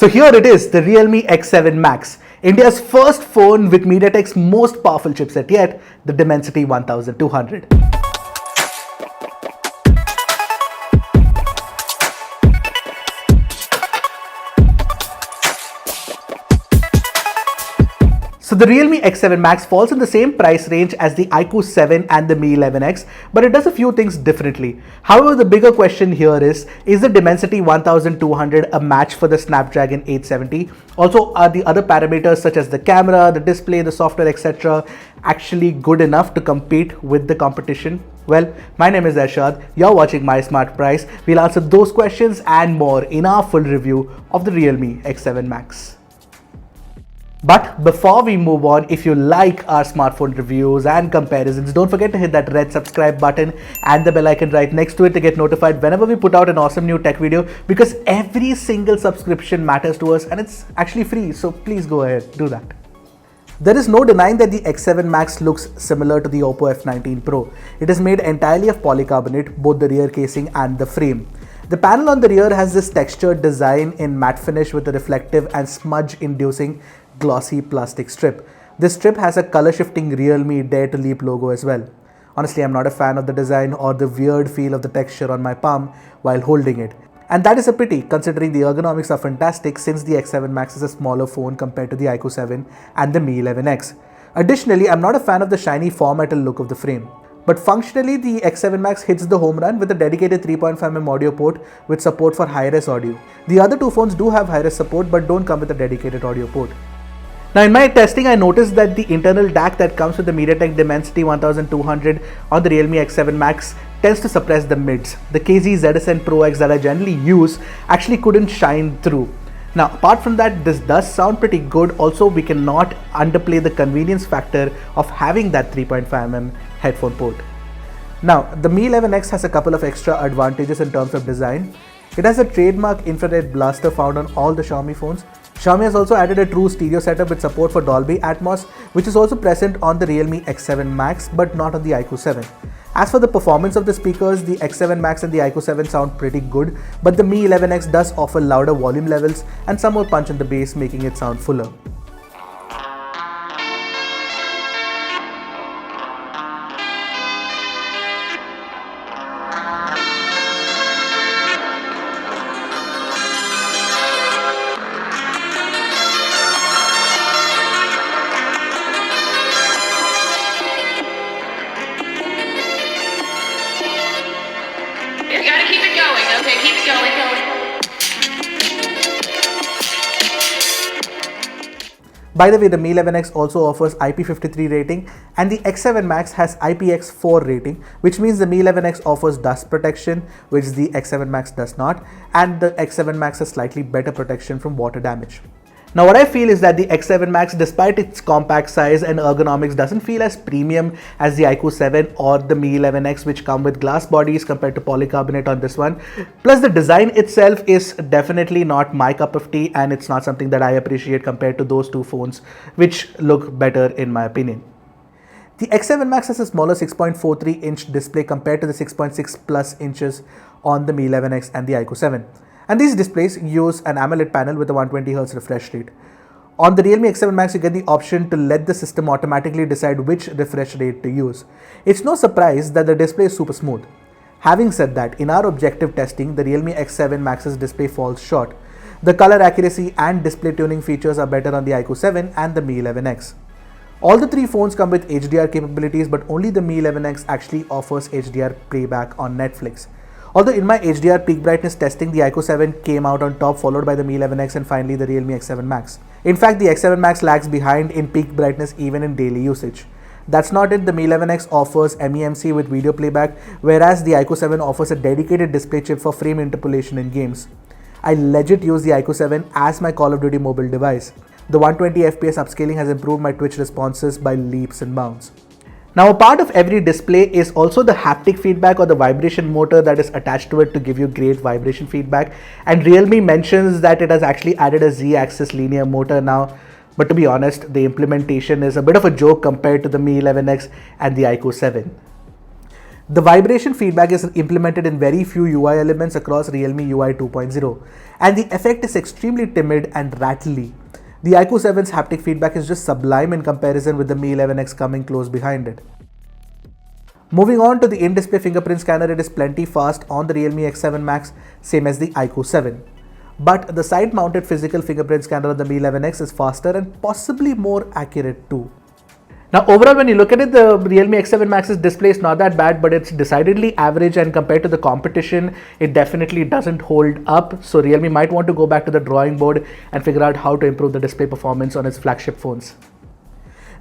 So here it is, the Realme X7 Max, India's first phone with MediaTek's most powerful chipset yet, the Dimensity 1200. So the Realme X7 Max falls in the same price range as the iQOO 7 and the Mi 11X, but it does a few things differently. However, the bigger question here is the Dimensity 1200 a match for the Snapdragon 870? Also, are the other parameters such as the camera, the display, the software, etc. actually good enough to compete with the competition? Well, my name is Arshad, you're watching My Smart Price. We'll answer those questions and more in our full review of the Realme X7 Max. But before we move on, if you like our smartphone reviews and comparisons, don't forget to hit that red subscribe button and the bell icon right next to it to get notified whenever we put out an awesome new tech video, because every single subscription matters to us and it's actually free, so please go ahead, do that. There is no denying that the X7 Max looks similar to the Oppo F19 Pro. It is made entirely of polycarbonate, both the rear casing and the frame. The panel on the rear has this textured design in matte finish with a reflective and smudge-inducing glossy plastic strip. This strip has a color shifting Realme Dare to Leap logo as well. Honestly, I'm not a fan of the design or the weird feel of the texture on my palm while holding it. And that is a pity considering the ergonomics are fantastic since the X7 Max is a smaller phone compared to the iQOO 7 and the Mi 11X. Additionally, I'm not a fan of the shiny form-metal look of the frame. But functionally, the X7 Max hits the home run with a dedicated 3.5mm audio port with support for hi-res audio. The other two phones do have hi-res support but don't come with a dedicated audio port. Now in my testing, I noticed that the internal DAC that comes with the MediaTek Dimensity 1200 on the Realme X7 Max tends to suppress the mids. The KZ ZSN Pro X that I generally use actually couldn't shine through. Now apart from that, this does sound pretty good. Also, we cannot underplay the convenience factor of having that 3.5mm headphone port. Now the Mi 11X has a couple of extra advantages in terms of design. It has a trademark infrared blaster found on all the Xiaomi phones. Xiaomi has also added a true stereo setup with support for Dolby Atmos, which is also present on the Realme X7 Max but not on the iQOO 7. As for the performance of the speakers, the X7 Max and the iQOO 7 sound pretty good, but the Mi 11X does offer louder volume levels and some more punch in the bass, making it sound fuller. By the way, the Mi 11X also offers IP53 rating and the X7 Max has IPX4 rating, which means the Mi 11X offers dust protection, which the X7 Max does not, and the X7 Max has slightly better protection from water damage. Now what I feel is that the X7 Max, despite its compact size and ergonomics, doesn't feel as premium as the iQOO 7 or the Mi 11X, which come with glass bodies compared to polycarbonate on this one. Plus the design itself is definitely not my cup of tea and it's not something that I appreciate compared to those two phones, which look better in my opinion. The X7 Max has a smaller 6.43-inch display compared to the 6.6 plus inches on the Mi 11X and the iQOO 7. And these displays use an AMOLED panel with a 120Hz refresh rate. On the Realme X7 Max, you get the option to let the system automatically decide which refresh rate to use. It's no surprise that the display is super smooth. Having said that, in our objective testing, the Realme X7 Max's display falls short. The color accuracy and display tuning features are better on the iQOO 7 and the Mi 11X. All the three phones come with HDR capabilities, but only the Mi 11X actually offers HDR playback on Netflix. Although in my HDR peak brightness testing, the iQOO 7 came out on top, followed by the Mi 11X and finally the Realme X7 Max. In fact, the X7 Max lags behind in peak brightness even in daily usage. That's not it, the Mi 11X offers MEMC with video playback, whereas the iQOO 7 offers a dedicated display chip for frame interpolation in games. I legit use the iQOO 7 as my Call of Duty mobile device. The 120 FPS upscaling has improved my Twitch responses by leaps and bounds. Now a part of every display is also the haptic feedback or the vibration motor that is attached to it to give you great vibration feedback, and Realme mentions that it has actually added a Z-axis linear motor now, but to be honest, the implementation is a bit of a joke compared to the Mi 11X and the iQOO 7. The vibration feedback is implemented in very few UI elements across Realme UI 2.0, and the effect is extremely timid and rattly. The iQOO 7's haptic feedback is just sublime in comparison with the Mi 11X coming close behind it. Moving on to the in-display fingerprint scanner, it is plenty fast on the Realme X7 Max, same as the iQOO 7. But the side-mounted physical fingerprint scanner on the Mi 11X is faster and possibly more accurate too. Now overall, when you look at it, the Realme X7 Max's display is not that bad, but it's decidedly average, and compared to the competition, it definitely doesn't hold up. So Realme might want to go back to the drawing board and figure out how to improve the display performance on its flagship phones.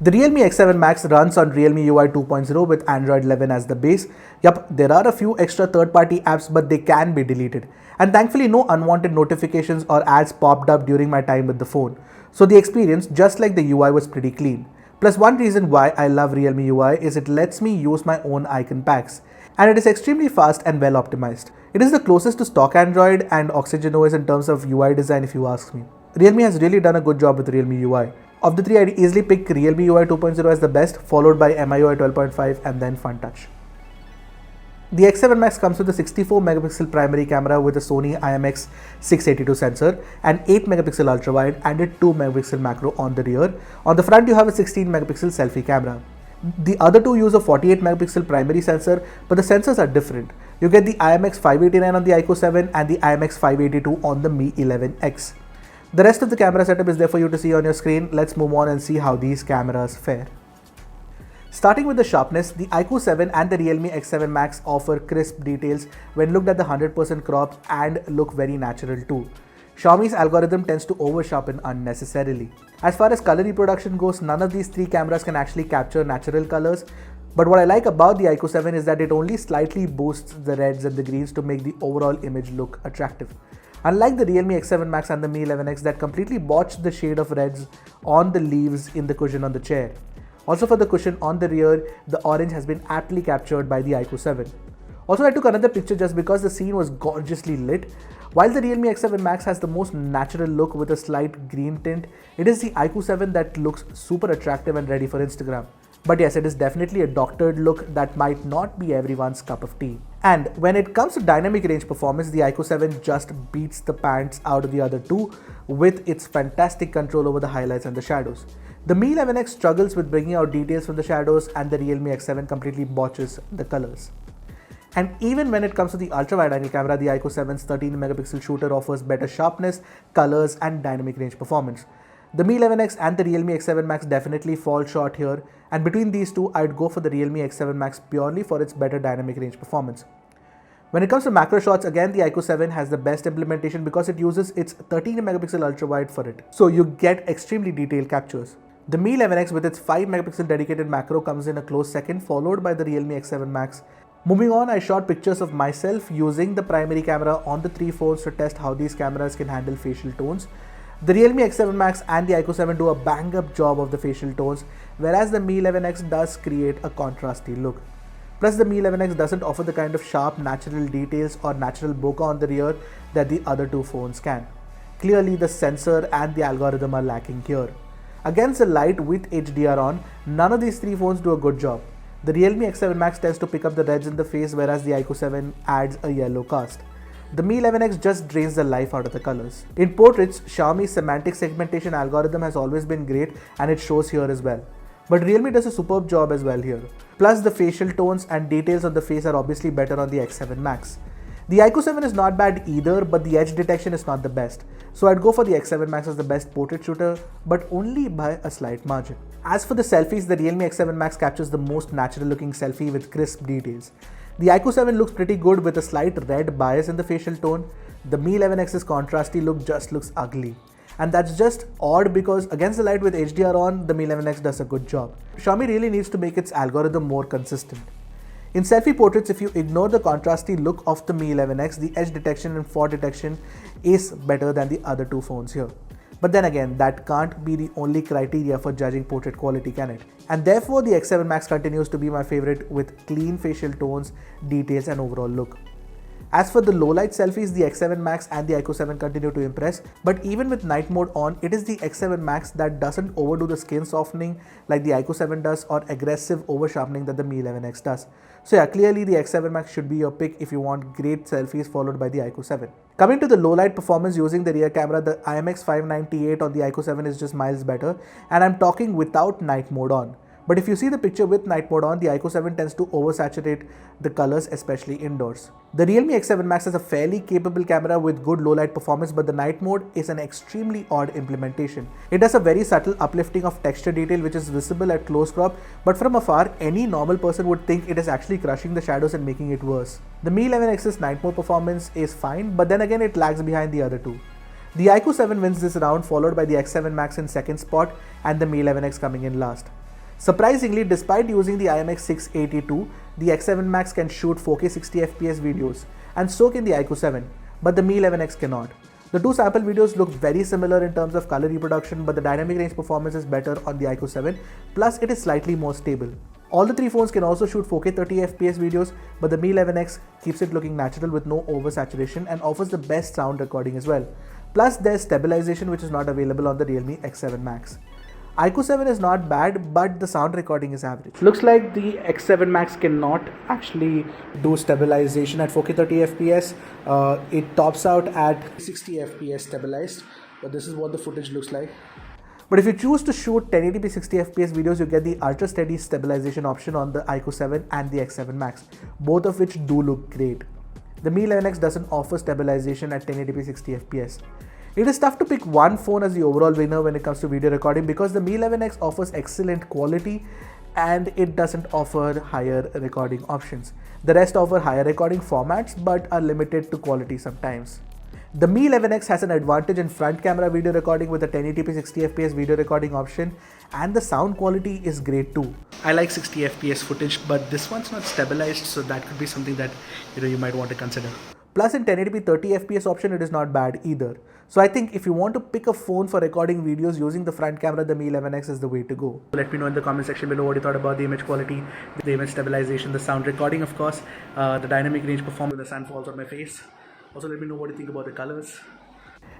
The Realme X7 Max runs on Realme UI 2.0 with Android 11 as the base. Yup, there are a few extra third-party apps, but they can be deleted. And thankfully, no unwanted notifications or ads popped up during my time with the phone. So the experience, just like the UI, was pretty clean. Plus, one reason why I love Realme UI is it lets me use my own icon packs. And it is extremely fast and well optimized. It is the closest to stock Android and Oxygen OS in terms of UI design if you ask me. Realme has really done a good job with Realme UI. Of the three, I'd easily pick Realme UI 2.0 as the best, followed by MIUI 12.5 and then FunTouch. The X7 Max comes with a 64 megapixel primary camera with a Sony IMX682 sensor, an 8 megapixel ultra wide and a 2 megapixel macro on the rear. On the front, you have a 16 megapixel selfie camera. The other two use a 48 megapixel primary sensor, but the sensors are different. You get the IMX589 on the iQOO 7 and the IMX582 on the Mi 11X. The rest of the camera setup is there for you to see on your screen. Let's move on and see how these cameras fare. Starting with the sharpness, the iQOO 7 and the Realme X7 Max offer crisp details when looked at the 100% crop and look very natural too. Xiaomi's algorithm tends to over-sharpen unnecessarily. As far as color reproduction goes, none of these three cameras can actually capture natural colors. But what I like about the iQOO 7 is that it only slightly boosts the reds and the greens to make the overall image look attractive. Unlike the Realme X7 Max and the Mi 11X that completely botched the shade of reds on the leaves in the cushion on the chair. Also for the cushion on the rear, the orange has been aptly captured by the iQOO 7. Also, I took another picture just because the scene was gorgeously lit. While the Realme X7 Max has the most natural look with a slight green tint, it is the iQOO 7 that looks super attractive and ready for Instagram. But yes, it is definitely a doctored look that might not be everyone's cup of tea. And when it comes to dynamic range performance, the iQOO 7 just beats the pants out of the other two with its fantastic control over the highlights and the shadows. The Mi 11X struggles with bringing out details from the shadows, and the Realme X7 completely botches the colors. And even when it comes to the ultra-wide angle camera, the iQOO 7's 13 megapixel shooter offers better sharpness, colors and dynamic range performance. The Mi 11X and the Realme X7 Max definitely fall short here, and between these two, I'd go for the Realme X7 Max purely for its better dynamic range performance. When it comes to macro shots, again the iQOO 7 has the best implementation because it uses its 13 megapixel ultra wide for it. So you get extremely detailed captures. The Mi 11X with its 5 megapixel dedicated macro comes in a close second, followed by the Realme X7 Max. Moving on, I shot pictures of myself using the primary camera on the three phones to test how these cameras can handle facial tones. The Realme X7 Max and the iQOO 7 do a bang-up job of the facial tones, whereas the Mi 11X does create a contrasty look. Plus, the Mi 11X doesn't offer the kind of sharp natural details or natural bokeh on the rear that the other two phones can. Clearly, the sensor and the algorithm are lacking here. Against the light with HDR on, none of these three phones do a good job. The Realme X7 Max tends to pick up the reds in the face, whereas the iQOO 7 adds a yellow cast. The Mi 11X just drains the life out of the colors. In portraits, Xiaomi's semantic segmentation algorithm has always been great, and it shows here as well. But Realme does a superb job as well here. Plus, the facial tones and details on the face are obviously better on the X7 Max. The iQOO 7 is not bad either, but the edge detection is not the best. So I'd go for the X7 Max as the best portrait shooter, but only by a slight margin. As for the selfies, the Realme X7 Max captures the most natural looking selfie with crisp details. The iQOO 7 looks pretty good with a slight red bias in the facial tone. The Mi 11X's contrasty look just looks ugly. And that's just odd because against the light with HDR on, the Mi 11X does a good job. Xiaomi really needs to make its algorithm more consistent. In selfie portraits, if you ignore the contrasty look of the Mi 11X, the edge detection and fog detection is better than the other two phones here. But then again, that can't be the only criteria for judging portrait quality, can it? And therefore, the X7 Max continues to be my favorite with clean facial tones, details and overall look. As for the low light selfies, the X7 Max and the iQOO 7 continue to impress, but even with night mode on, it is the X7 Max that doesn't overdo the skin softening like the iQOO 7 does or aggressive over sharpening that the Mi 11X does. So yeah, clearly the X7 Max should be your pick if you want great selfies followed by the iQOO 7. Coming to the low light performance using the rear camera, the IMX598 on the iQOO 7 is just miles better, and I'm talking without night mode on. But if you see the picture with night mode on, the iQOO 7 tends to oversaturate the colors, especially indoors. The Realme X7 Max has a fairly capable camera with good low light performance, but the night mode is an extremely odd implementation. It does a very subtle uplifting of texture detail which is visible at close crop, but from afar, any normal person would think it is actually crushing the shadows and making it worse. The Mi 11X's night mode performance is fine, but then again it lags behind the other two. The iQOO 7 wins this round, followed by the X7 Max in second spot and the Mi 11X coming in last. Surprisingly, despite using the IMX682, the X7 Max can shoot 4K 60fps videos, and so can the iQOO 7, but the Mi 11X cannot. The two sample videos look very similar in terms of color reproduction, but the dynamic range performance is better on the iQOO 7, plus it is slightly more stable. All the three phones can also shoot 4K 30fps videos, but the Mi 11X keeps it looking natural with no oversaturation and offers the best sound recording as well. Plus there's stabilization which is not available on the Realme X7 Max. iQOO 7 is not bad, but the sound recording is average. Looks like the X7 Max cannot actually do stabilization at 4K 30fps. It tops out at 60fps stabilized, but this is what the footage looks like. But if you choose to shoot 1080p 60fps videos, you get the ultra steady stabilization option on the iQOO 7 and the X7 Max, both of which do look great. The Mi 11X doesn't offer stabilization at 1080p 60fps. It is tough to pick one phone as the overall winner when it comes to video recording because the Mi 11X offers excellent quality and it doesn't offer higher recording options. The rest offer higher recording formats but are limited to quality sometimes. The Mi 11X has an advantage in front camera video recording with a 1080p 60fps video recording option, and the sound quality is great too. I like 60fps footage, but this one's not stabilized, so that could be something that you might want to consider. Plus in 1080p 30fps option, it is not bad either. So I think if you want to pick a phone for recording videos using the front camera, the Mi 11X is the way to go. Let me know in the comment section below what you thought about the image quality, the image stabilization, the sound recording of course, the dynamic range performance when the sun falls on my face. Also let me know what you think about the colors.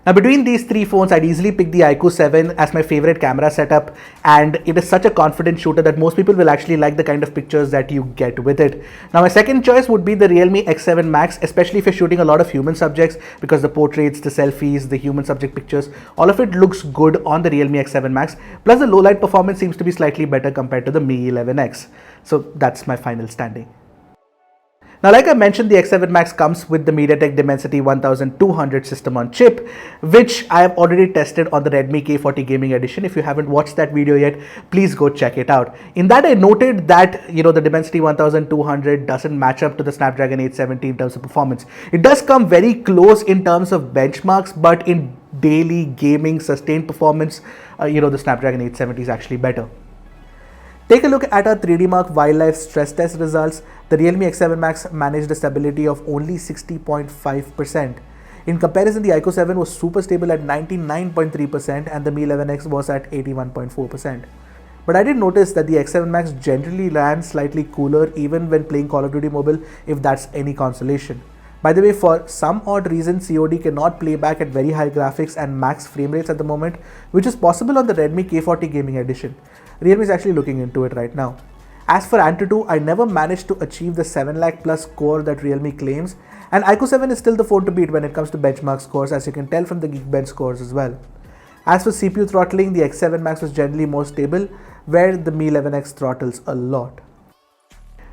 Now between these three phones, I'd easily pick the iQOO 7 as my favorite camera setup, and it is such a confident shooter that most people will actually like the kind of pictures that you get with it. Now my second choice would be the Realme X7 Max, especially if you're shooting a lot of human subjects, because the portraits, the selfies, the human subject pictures, all of it looks good on the Realme X7 Max, plus the low light performance seems to be slightly better compared to the Mi 11X. So that's my final standing. Now, like I mentioned, the X7 Max comes with the MediaTek Dimensity 1200 system on chip, which I have already tested on the Redmi K40 Gaming Edition. If you haven't watched that video yet, please go check it out. In that, I noted that, the Dimensity 1200 doesn't match up to the Snapdragon 870 in terms of performance. It does come very close in terms of benchmarks, but in daily gaming sustained performance, the Snapdragon 870 is actually better. Take a look at our 3D Mark Wildlife stress test results. The Realme X7 Max managed a stability of only 60.5%. In comparison, the iQOO 7 was super stable at 99.3% and the Mi 11X was at 81.4%. But I did notice that the X7 Max generally ran slightly cooler even when playing Call of Duty Mobile, if that's any consolation. By the way, for some odd reason, COD cannot play back at very high graphics and max frame rates at the moment, which is possible on the Redmi K40 Gaming Edition. Realme is actually looking into it right now. As for Antutu, I never managed to achieve the 7 lakh plus score that Realme claims, and iQOO 7 is still the phone to beat when it comes to benchmark scores, as you can tell from the Geekbench scores as well. As for CPU throttling, the X7 Max was generally more stable, where the Mi 11X throttles a lot.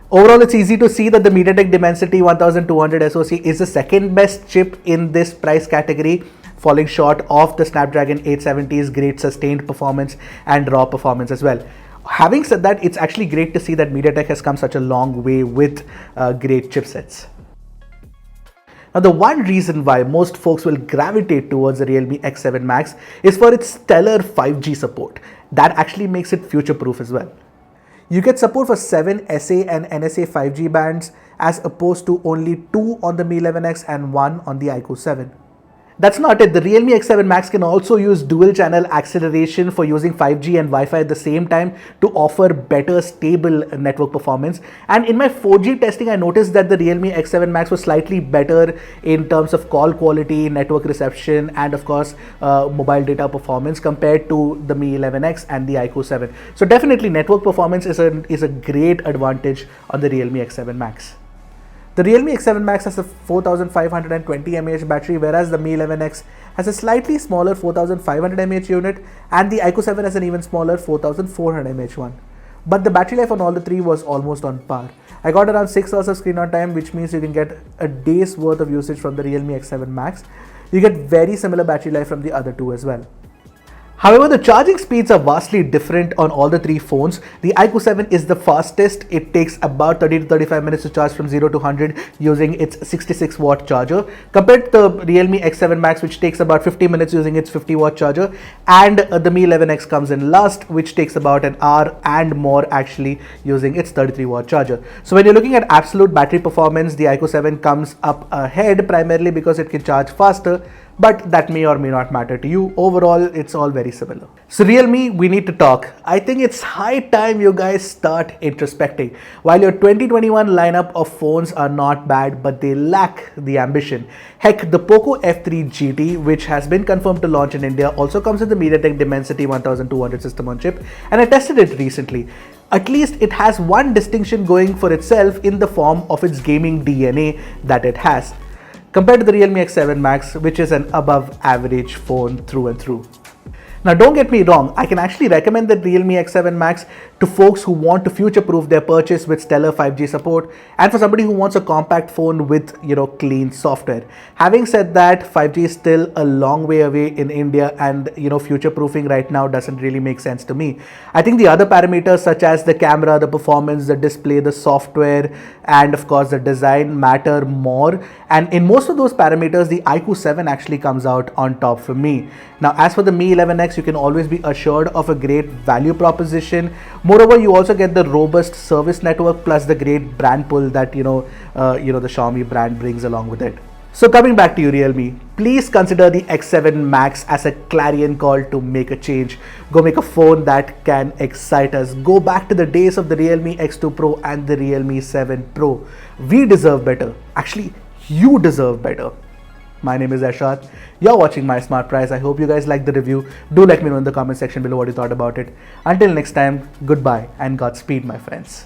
Overall, it's easy to see that the MediaTek Dimensity 1200 SoC is the second best chip in this price category, falling short of the Snapdragon 870's great sustained performance and raw performance as well. Having said that, it's actually great to see that MediaTek has come such a long way with great chipsets. Now, the one reason why most folks will gravitate towards the Realme X7 Max is for its stellar 5G support. That actually makes it future-proof as well. You get support for 7 SA and NSA 5G bands as opposed to only 2 on the Mi 11X and 1 on the iQOO 7. That's not it. The Realme X7 Max can also use dual channel acceleration for using 5G and Wi-Fi at the same time to offer better stable network performance. And in my 4G testing, I noticed that the Realme X7 Max was slightly better in terms of call quality, network reception, and of course mobile data performance compared to the Mi 11X and the iQOO 7. So definitely network performance is a great advantage on the Realme X7 Max. The Realme X7 Max has a 4520 mAh battery, whereas the Mi 11X has a slightly smaller 4500 mAh unit, and the iQOO 7 has an even smaller 4400 mAh one. But the battery life on all the three was almost on par. I got around 6 hours of screen on time, which means you can get a day's worth of usage from the Realme X7 Max. You get very similar battery life from the other two as well. However, the charging speeds are vastly different on all the three phones. The iQOO 7 is the fastest. It takes about 30 to 35 minutes to charge from 0 to 100 using its 66 watt charger, compared to the Realme X7 Max, which takes about 50 minutes using its 50 watt charger, and the Mi 11X comes in last, which takes about an hour and more actually using its 33 watt charger. So when you're looking at absolute battery performance, the iQOO 7 comes up ahead primarily because it can charge faster, but that may or may not matter to you. Overall, it's all very similar. So Realme, we need to talk. I think it's high time you guys start introspecting. While your 2021 lineup of phones are not bad, but they lack the ambition. Heck, the Poco F3 GT, which has been confirmed to launch in India, also comes with the MediaTek Dimensity 1200 system on chip, and I tested it recently. At least it has one distinction going for itself in the form of its gaming DNA that it has, compared to the Realme X7 Max, which is an above average phone through and through. Now don't get me wrong, I can actually recommend the Realme X7 Max to folks who want to future-proof their purchase with stellar 5G support, and for somebody who wants a compact phone with, clean software. Having said that, 5G is still a long way away in India, and future-proofing right now doesn't really make sense to me. I think the other parameters such as the camera, the performance, the display, the software, and of course the design matter more, and in most of those parameters the iQOO 7 actually comes out on top for me. Now as for the Mi 11X, you can always be assured of a great value proposition. Moreover, you also get the robust service network plus the great brand pull that the Xiaomi brand brings along with it. So coming back to you, Realme, please consider the X7 Max as a clarion call to make a change. Go make a phone that can excite us. Go back to the days of the Realme X2 Pro and the Realme 7 Pro. We deserve better. Actually, you deserve better. My name is Arshad. You're watching My Smart Price. I hope you guys liked the review. Do let me know in the comment section below what you thought about it. Until next time, goodbye and Godspeed, my friends.